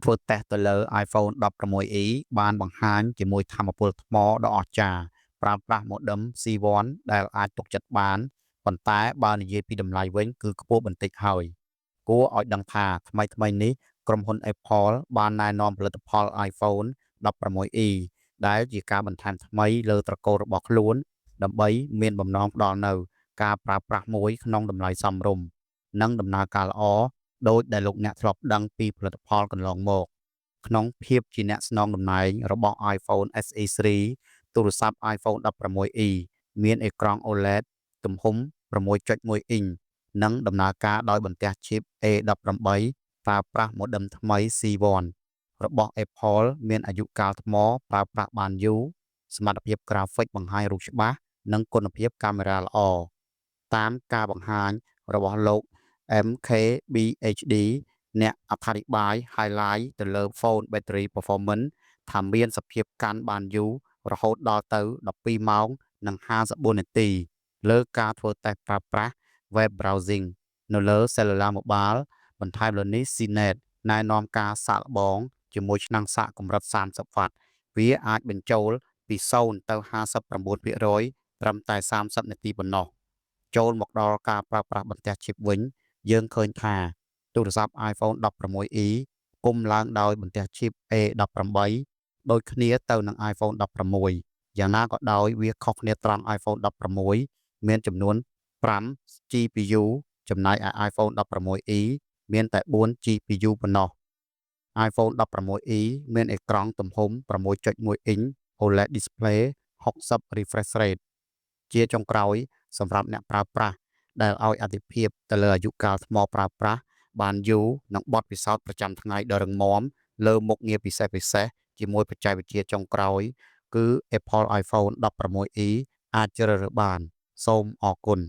ធ្វើតេស្តទៅលើ iPhone 16e បានបង្ហាញជាមួយថាមពលថ្មដ៏អស្ចារ្យប្រើប្រាស់ modem C1 ដែលអាចទុកចិត្តបានប៉ុន្តែបើនិយាយពីតម្លៃវិញគឺខ្ពស់បន្តិចហើយគួរឲ្យដឹងថាថ្មីនេះក្រុមហ៊ុន Apple បានណែនាំផលិតផល iPhone 16e ដែលជាការបន្ថែមថ្មីលើត្រកូលរបស់ខ្លួនដើម្បីមានបំណងផ្ដល់នូវការប្រើប្រាស់មួយក្នុងតម្លៃសមរម្យនិងដំណើរការល្អដោយដែលលោកអ្នកធ្លាប់ដឹងពីផលិតផលកន្លងមកក្នុងភាពជាអ្នកស្នងតំណែងរបស់ iPhone SE ស៊េរីទូរស័ព្ទ iPhone 16e មានអេក្រង់ OLED ទំហំ 6.1 អ៊ីងនិងដំណើរការដោយបន្ទះ chip A18 ប្រើប្រាស់ modem ថ្មី C1 របស់ Apple មានអាយុកាលថ្មប្រើប្រាស់បានយូរសមត្ថភាព graphic បង្ហាញរូបច្បាស់និងគុណភាពកាមេរ៉ាល្អតាមការបង្ហាញរបស់លោក MKBHD អ្នកអត្ថាធិប្បាយ highlight ទៅលើ phone battery performance ថាមានសភាពកាន់បានយូររហូតដល់ទៅ12ម៉ោងនិង54នាទីលើការធ្វើតេស្តប្រើប្រាស់ web browsing នៅលើ cellular mobile បន្ថែមលើនេះ CNET ណែនាំការសាកល្បងជាមួយឆ្នាំងសាកកម្រិត30 វ៉ាត់វាអាចបញ្ចូលពី0ទៅ59%ត្រឹមតែ30នាទីប៉ុណ្ណោះចូលមកដល់ការប្រើប្រាស់បន្ទះ chip វិញយើងឃើញថាទូរស័ព្ទ iPhone 16e គុំឡើងដោយបន្ទះ chip A18 ដូចគ្នាទៅនឹង iPhone 16យ៉ាងណាក៏ដោយវាខុសគ្នាត្រង់ iPhone 16មានចំនួន5 GPU ចំណែកឯ iPhone 16e មានតែ4 GPU ប៉ុណ្ណោះ iPhone 16e មានអេក្រង់ទំហំ 6.1 អ៊ីង OLED display 60 refresh rate ជាចុងក្រោយសម្រាប់អ្នកប្រើប្រាស់ដែលឲ្យអាទិភាពទៅលើអាយុកាលថ្មប្រើប្រាស់បានយូរនិងបទពិសោធន៍ប្រចាំថ្ងៃដ៏រឹងមាំលើមុខងារពិសេសជាមួយបច្ចេកវិទ្យាចុងក្រោយគឺ Apple iPhone 16e អាចជ្រើសរើសបានសូមអរគុណ